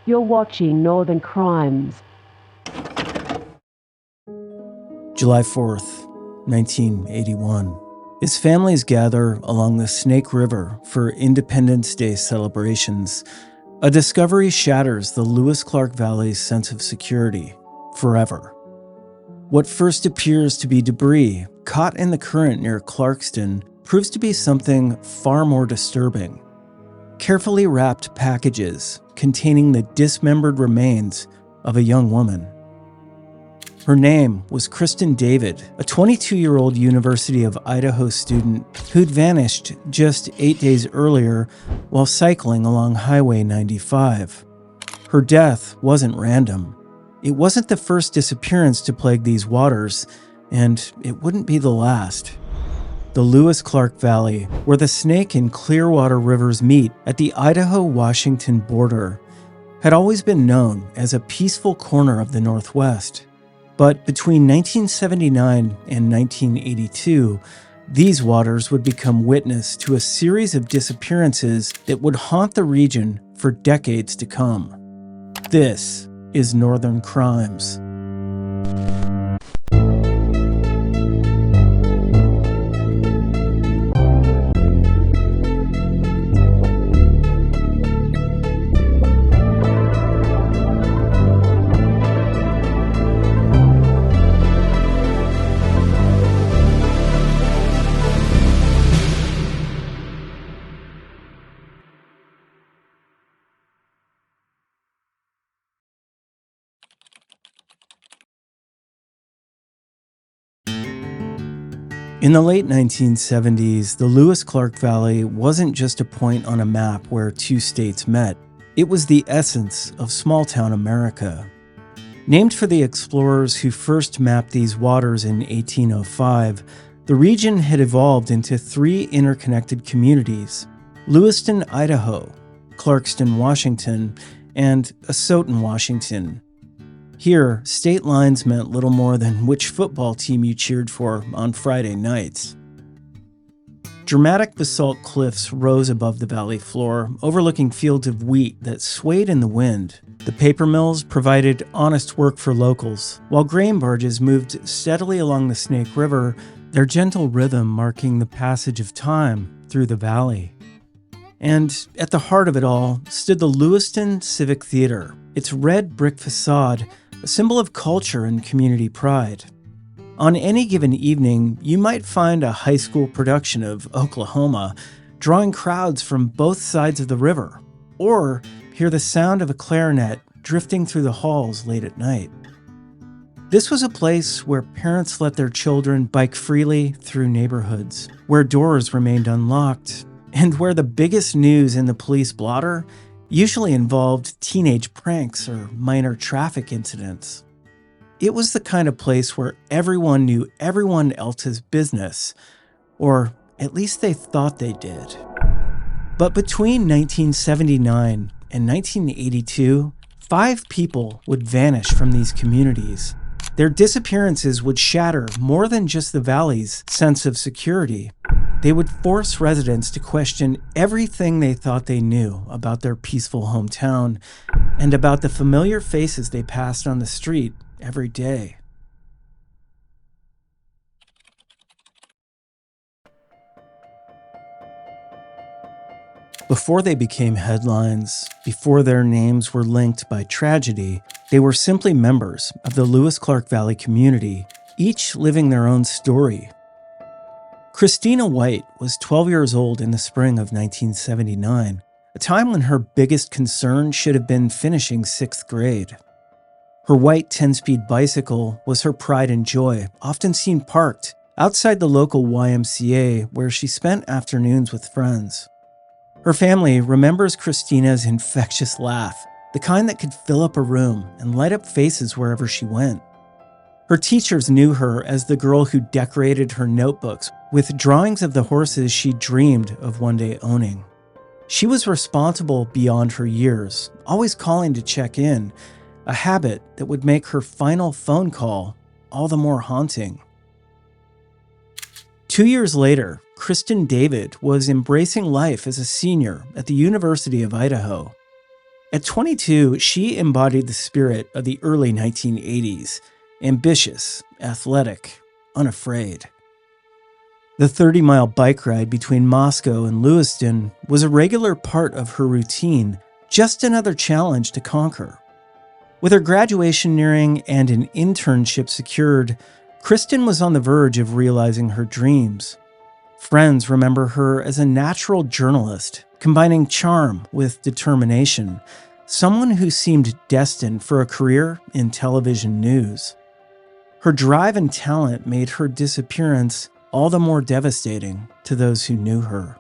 You're watching Northern Crimes. July 4th, 1981. As families gather along the Snake River for Independence Day celebrations, a discovery shatters the Lewis-Clark Valley's sense of security forever. What first appears to be debris caught in the current near Clarkston proves to be something far more disturbing. Carefully wrapped packages containing the dismembered remains of a young woman. Her name was Kristin David, a 22-year-old University of Idaho student who'd vanished just 8 days earlier while cycling along Highway 95. Her death wasn't random. It wasn't the first disappearance to plague these waters, and it wouldn't be the last. The Lewis-Clark Valley, where the Snake and Clearwater rivers meet at the Idaho-Washington border, had always been known as a peaceful corner of the Northwest. But between 1979 and 1982, these waters would become witness to a series of disappearances that would haunt the region for decades to come. This is Northern Crimes. In the late 1970s, the Lewis-Clark Valley wasn't just a point on a map where two states met. It was the essence of small-town America. Named for the explorers who first mapped these waters in 1805, the region had evolved into three interconnected communities: Lewiston, Idaho, Clarkston, Washington, and Asotin, Washington. Here, state lines meant little more than which football team you cheered for on Friday nights. Dramatic basalt cliffs rose above the valley floor, overlooking fields of wheat that swayed in the wind. The paper mills provided honest work for locals, while grain barges moved steadily along the Snake River, their gentle rhythm marking the passage of time through the valley. And at the heart of it all stood the Lewiston Civic Theatre, its red brick facade, a symbol of culture and community pride. On any given evening, you might find a high school production of Oklahoma drawing crowds from both sides of the river, or hear the sound of a clarinet drifting through the halls late at night. This was a place where parents let their children bike freely through neighborhoods, where doors remained unlocked, and where the biggest news in the police blotter usually involved teenage pranks or minor traffic incidents. It was the kind of place where everyone knew everyone else's business, or at least they thought they did. But between 1979 and 1982, 5 people would vanish from these communities. Their disappearances would shatter more than just the valley's sense of security. They would force residents to question everything they thought they knew about their peaceful hometown and about the familiar faces they passed on the street every day. Before they became headlines, before their names were linked by tragedy, they were simply members of the Lewis-Clark Valley community, each living their own story. Christina White was 12 years old in the spring of 1979, a time when her biggest concern should have been finishing 6th grade. Her white 10-speed bicycle was her pride and joy, often seen parked outside the local YMCA where she spent afternoons with friends. Her family remembers Christina's infectious laugh, the kind that could fill up a room and light up faces wherever she went. Her teachers knew her as the girl who decorated her notebooks with drawings of the horses she dreamed of one day owning. She was responsible beyond her years, always calling to check in, a habit that would make her final phone call all the more haunting. 2 years later, Kristin David was embracing life as a senior at the University of Idaho. At 22, she embodied the spirit of the early 1980s, ambitious, athletic, unafraid. The 30-mile bike ride between Moscow and Lewiston was a regular part of her routine, just another challenge to conquer. With her graduation nearing and an internship secured, Kristin was on the verge of realizing her dreams. Friends remember her as a natural journalist, combining charm with determination, someone who seemed destined for a career in television news. Her drive and talent made her disappearance all the more devastating to those who knew her.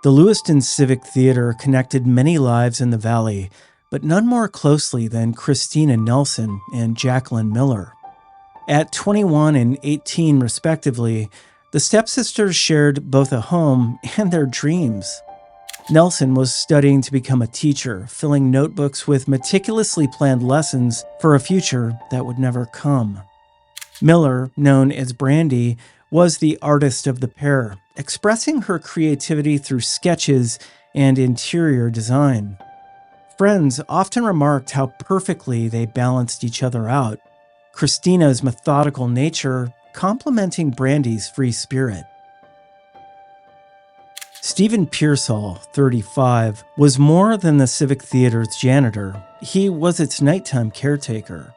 The Lewiston Civic Theatre connected many lives in the valley, but none more closely than Christina Nelson and Jacqueline Miller. At 21 and 18 respectively, the stepsisters shared both a home and their dreams. Nelson was studying to become a teacher, filling notebooks with meticulously planned lessons for a future that would never come. Miller, known as Brandy, was the artist of the pair, expressing her creativity through sketches and interior design. Friends often remarked how perfectly they balanced each other out, Christina's methodical nature complementing Brandy's free spirit. Steven Pearsall, 35, was more than the Civic Theatre's janitor. He was its nighttime caretaker.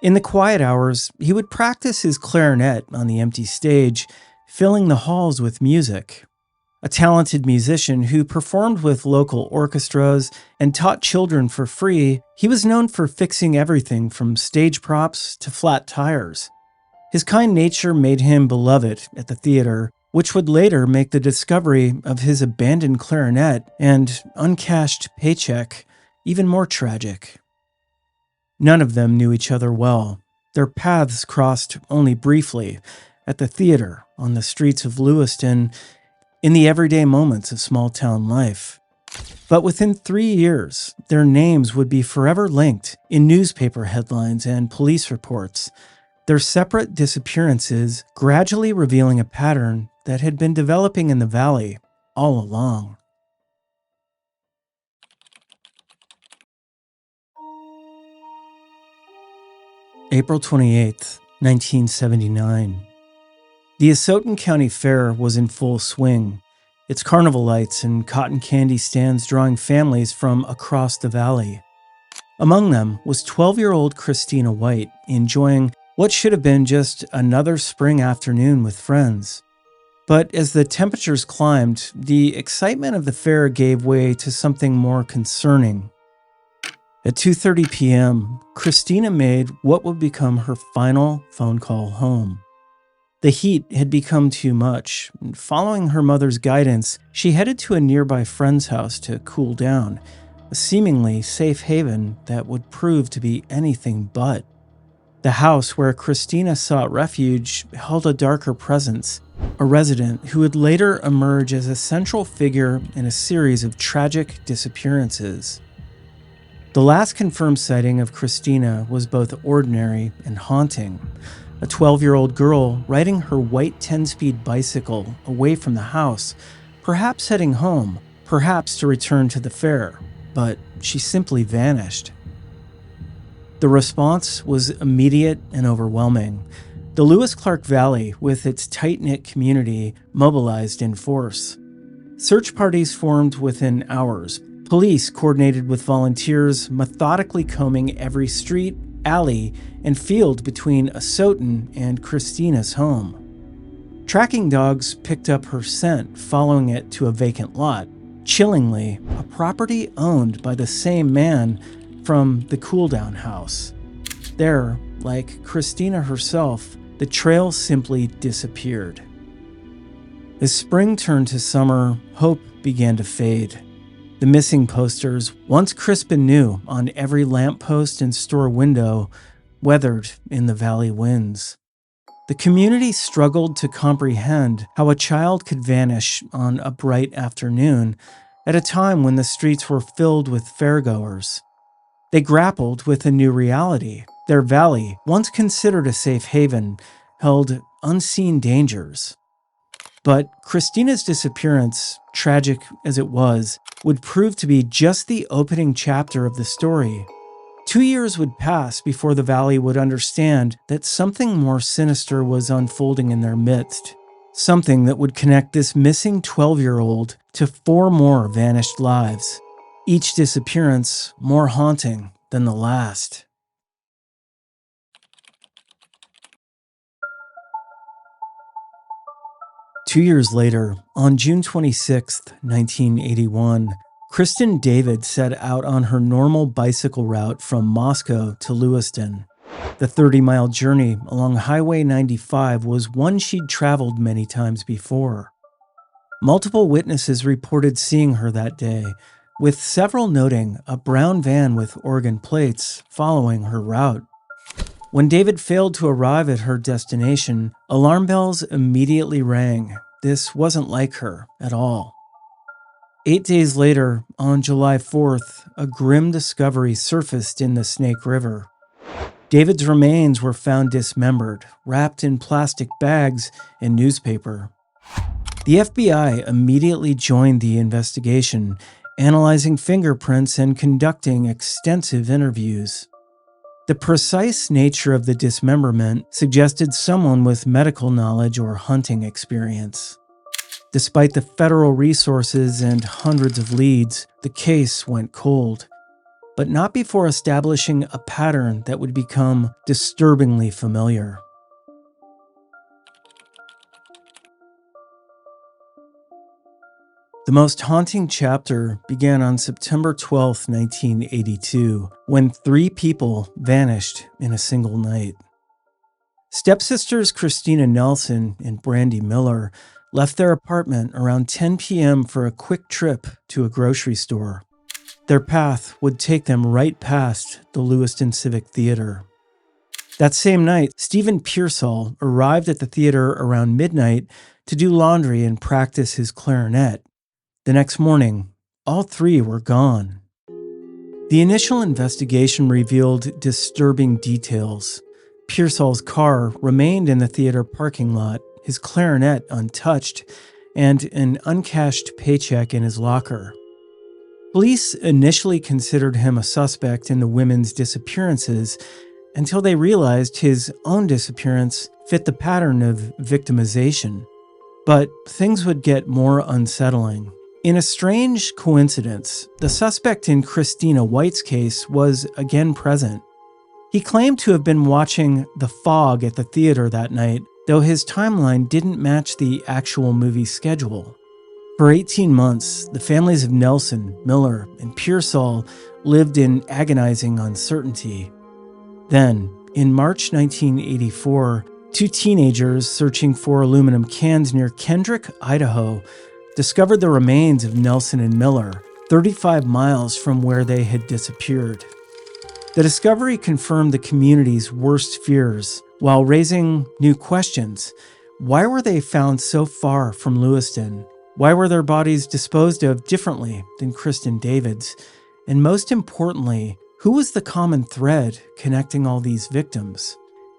In the quiet hours, he would practice his clarinet on the empty stage, filling the halls with music. A talented musician who performed with local orchestras and taught children for free, he was known for fixing everything from stage props to flat tires. His kind nature made him beloved at the theater, which would later make the discovery of his abandoned clarinet and uncashed paycheck even more tragic. None of them knew each other well. Their paths crossed only briefly at the theater, on the streets of Lewiston, in the everyday moments of small-town life. But within 3 years, their names would be forever linked in newspaper headlines and police reports, their separate disappearances gradually revealing a pattern that had been developing in the valley all along. April 28, 1979. The Asotin County Fair was in full swing, its carnival lights and cotton candy stands drawing families from across the valley. Among them was 12-year-old Christina White, enjoying what should have been just another spring afternoon with friends. But as the temperatures climbed, the excitement of the fair gave way to something more concerning. At 2:30 p.m., Christina made what would become her final phone call home. The heat had become too much, and following her mother's guidance, she headed to a nearby friend's house to cool down, a seemingly safe haven that would prove to be anything but. The house where Christina sought refuge held a darker presence, a resident who would later emerge as a central figure in a series of tragic disappearances. The last confirmed sighting of Christina was both ordinary and haunting. A 12-year-old girl riding her white 10-speed bicycle away from the house, perhaps heading home, perhaps to return to the fair, but she simply vanished. The response was immediate and overwhelming. The Lewis-Clark Valley, with its tight-knit community, mobilized in force. Search parties formed within hours. Police coordinated with volunteers, methodically combing every street, alley, and field between Asotin and Christina's home. Tracking dogs picked up her scent, following it to a vacant lot. Chillingly, a property owned by the same man from the cool-down house. There, like Christina herself, the trail simply disappeared. As spring turned to summer, hope began to fade. The missing posters, once crisp and new on every lamppost and store window, weathered in the valley winds. The community struggled to comprehend how a child could vanish on a bright afternoon at a time when the streets were filled with fairgoers. They grappled with a new reality. Their valley, once considered a safe haven, held unseen dangers. But Kristina's disappearance, tragic as it was, would prove to be just the opening chapter of the story. 2 years would pass before the Valley would understand that something more sinister was unfolding in their midst. Something that would connect this missing 12-year-old to 4 more vanished lives, each disappearance more haunting than the last. Two years later, on June 26, 1981, Kristin David set out on her normal bicycle route from Moscow to Lewiston. The 30-mile journey along Highway 95 was one she'd traveled many times before. Multiple witnesses reported seeing her that day, with several noting a brown van with Oregon plates following her route. When David failed to arrive at her destination, alarm bells immediately rang. This wasn't like her at all. 8 days later, on July 4th, a grim discovery surfaced in the Snake River. David's remains were found dismembered, wrapped in plastic bags and newspaper. The FBI immediately joined the investigation, analyzing fingerprints and conducting extensive interviews. The precise nature of the dismemberment suggested someone with medical knowledge or hunting experience. Despite the federal resources and hundreds of leads, the case went cold, but not before establishing a pattern that would become disturbingly familiar. The most haunting chapter began on September 12, 1982, when 3 people vanished in a single night. Stepsisters Kristina Nelson and Brandy Miller left their apartment around 10 p.m. for a quick trip to a grocery store. Their path would take them right past the Lewiston Civic Theatre. That same night, Steven Pearsall arrived at the theater around midnight to do laundry and practice his clarinet. The next morning, all 3 were gone. The initial investigation revealed disturbing details. Pearsall's car remained in the theater parking lot, his clarinet untouched, and an uncashed paycheck in his locker. Police initially considered him a suspect in the women's disappearances until they realized his own disappearance fit the pattern of victimization. But things would get more unsettling. In a strange coincidence, the suspect in Christina White's case was again present. He claimed to have been watching The Fog at the theater that night, though his timeline didn't match the actual movie schedule. For 18 months, the families of Nelson, Miller, and Pearsall lived in agonizing uncertainty. Then, in March 1984, 2 teenagers searching for aluminum cans near Kendrick, Idaho, discovered the remains of Nelson and Miller, 35 miles from where they had disappeared. The discovery confirmed the community's worst fears, while raising new questions. Why were they found so far from Lewiston? Why were their bodies disposed of differently than Kristin David's? And most importantly, who was the common thread connecting all these victims?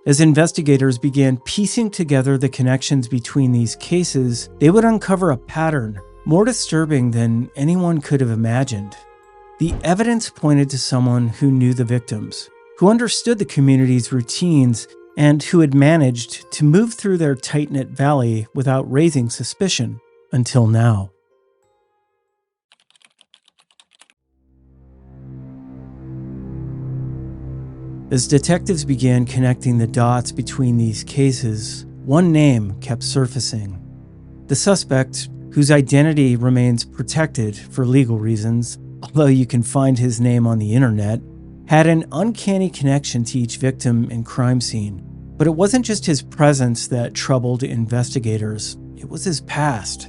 As investigators began piecing together the connections between these cases, they would uncover a pattern more disturbing than anyone could have imagined. The evidence pointed to someone who knew the victims, who understood the community's routines, and who had managed to move through their tight-knit valley without raising suspicion until now. As detectives began connecting the dots between these cases, one name kept surfacing. The suspect, whose identity remains protected for legal reasons, although you can find his name on the internet, had an uncanny connection to each victim and crime scene. But it wasn't just his presence that troubled investigators, it was his past.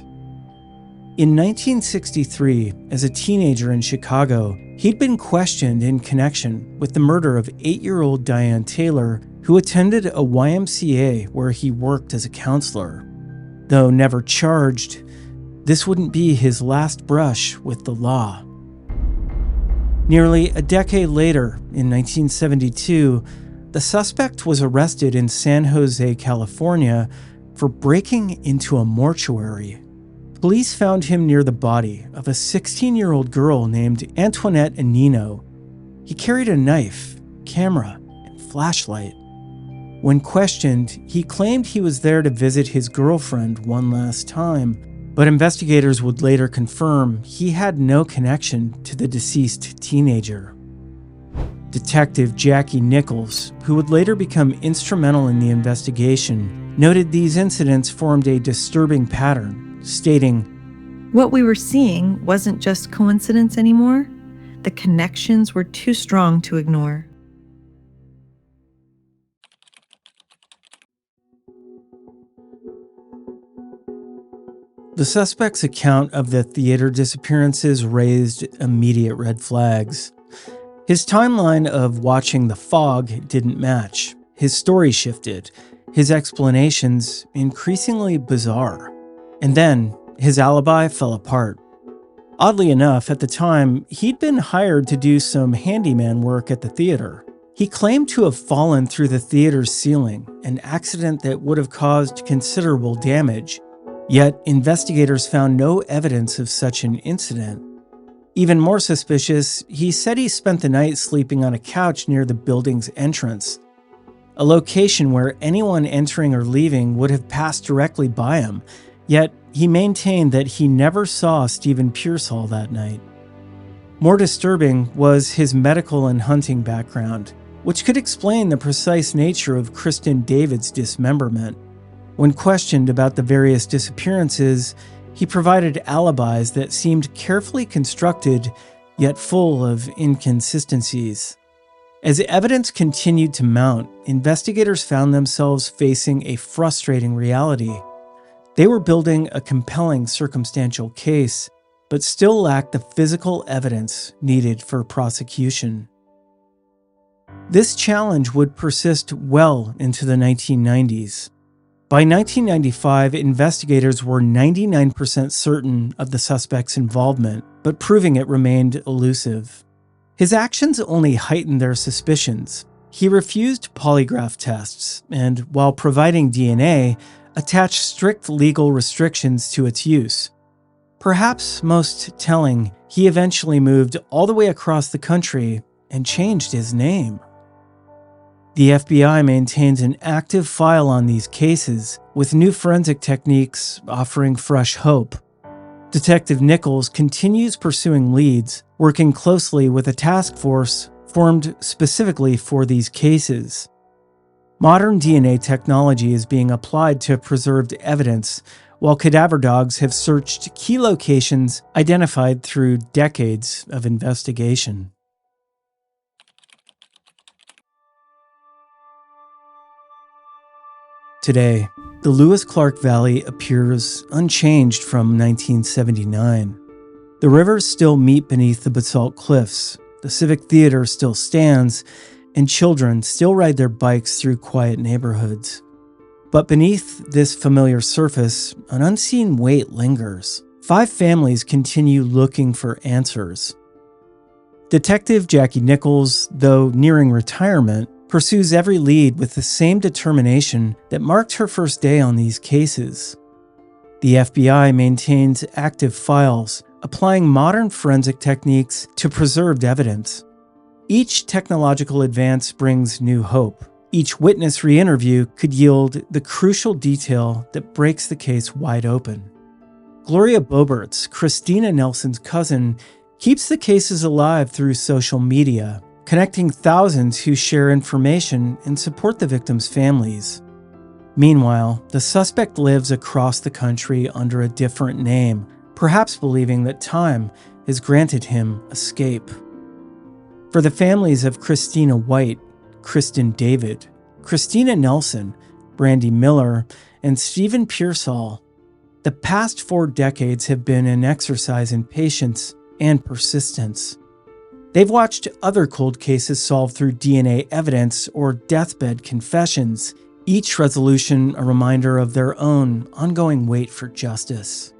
In 1963, as a teenager in Chicago, he'd been questioned in connection with the murder of 8-year-old Diane Taylor, who attended a YMCA where he worked as a counselor. Though never charged, this wouldn't be his last brush with the law. Nearly a decade later, in 1972, the suspect was arrested in San Jose, California, for breaking into a mortuary. Police found him near the body of a 16-year-old girl named Antoinette Anino. He carried a knife, camera, and flashlight. When questioned, he claimed he was there to visit his girlfriend one last time, but investigators would later confirm he had no connection to the deceased teenager. Detective Jackie Nichols, who would later become instrumental in the investigation, noted these incidents formed a disturbing pattern, stating, "What we were seeing wasn't just coincidence anymore. The connections were too strong to ignore." The suspect's account of the theater disappearances raised immediate red flags. His timeline of watching The Fog didn't match. His story shifted, his explanations increasingly bizarre. And then, his alibi fell apart. Oddly enough, at the time, he'd been hired to do some handyman work at the theater. He claimed to have fallen through the theater's ceiling, an accident that would have caused considerable damage. Yet, investigators found no evidence of such an incident. Even more suspicious, he said he spent the night sleeping on a couch near the building's entrance, a location where anyone entering or leaving would have passed directly by him, yet he maintained that he never saw Steven Pearsall that night. More disturbing was his medical and hunting background, which could explain the precise nature of Kristin David's dismemberment. When questioned about the various disappearances, he provided alibis that seemed carefully constructed, yet full of inconsistencies. As evidence continued to mount, investigators found themselves facing a frustrating reality. They were building a compelling circumstantial case, but still lacked the physical evidence needed for prosecution. This challenge would persist well into the 1990s. By 1995, investigators were 99% certain of the suspect's involvement, but proving it remained elusive. His actions only heightened their suspicions. He refused polygraph tests, and while providing DNA, attached strict legal restrictions to its use. Perhaps most telling, he eventually moved all the way across the country and changed his name. The FBI maintains an active file on these cases, with new forensic techniques offering fresh hope. Detective Nichols continues pursuing leads, working closely with a task force formed specifically for these cases. Modern DNA technology is being applied to preserved evidence, while cadaver dogs have searched key locations identified through decades of investigation. Today, the Lewis-Clark Valley appears unchanged from 1979. The rivers still meet beneath the basalt cliffs, the Civic Theatre still stands, and children still ride their bikes through quiet neighborhoods. But beneath this familiar surface, an unseen weight lingers. 5 families continue looking for answers. Detective Jackie Nichols, though nearing retirement, pursues every lead with the same determination that marked her first day on these cases. The FBI maintains active files, applying modern forensic techniques to preserved evidence. Each technological advance brings new hope. Each witness re-interview could yield the crucial detail that breaks the case wide open. Gloria Boberts, Kristina Nelson's cousin, keeps the cases alive through social media, connecting thousands who share information and support the victims' families. Meanwhile, the suspect lives across the country under a different name, perhaps believing that time has granted him escape. For the families of Christina White, Kristin David, Kristina Nelson, Brandy Miller, and Steven Pearsall, the past 4 decades have been an exercise in patience and persistence. They've watched other cold cases solved through DNA evidence or deathbed confessions, each resolution a reminder of their own ongoing wait for justice.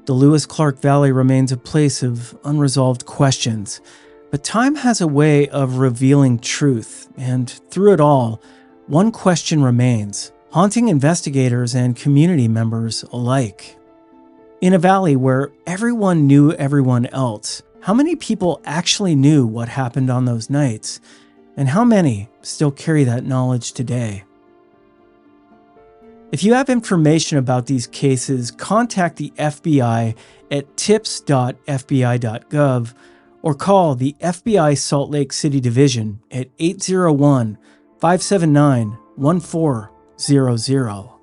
The Lewis-Clark Valley remains a place of unresolved questions, but time has a way of revealing truth, and through it all, one question remains. haunting investigators and community members alike. In a valley where everyone knew everyone else, how many people actually knew what happened on those nights, and how many still carry that knowledge today? If you have information about these cases, contact the FBI at tips.fbi.gov or call the FBI Salt Lake City Division at 801-579-1400.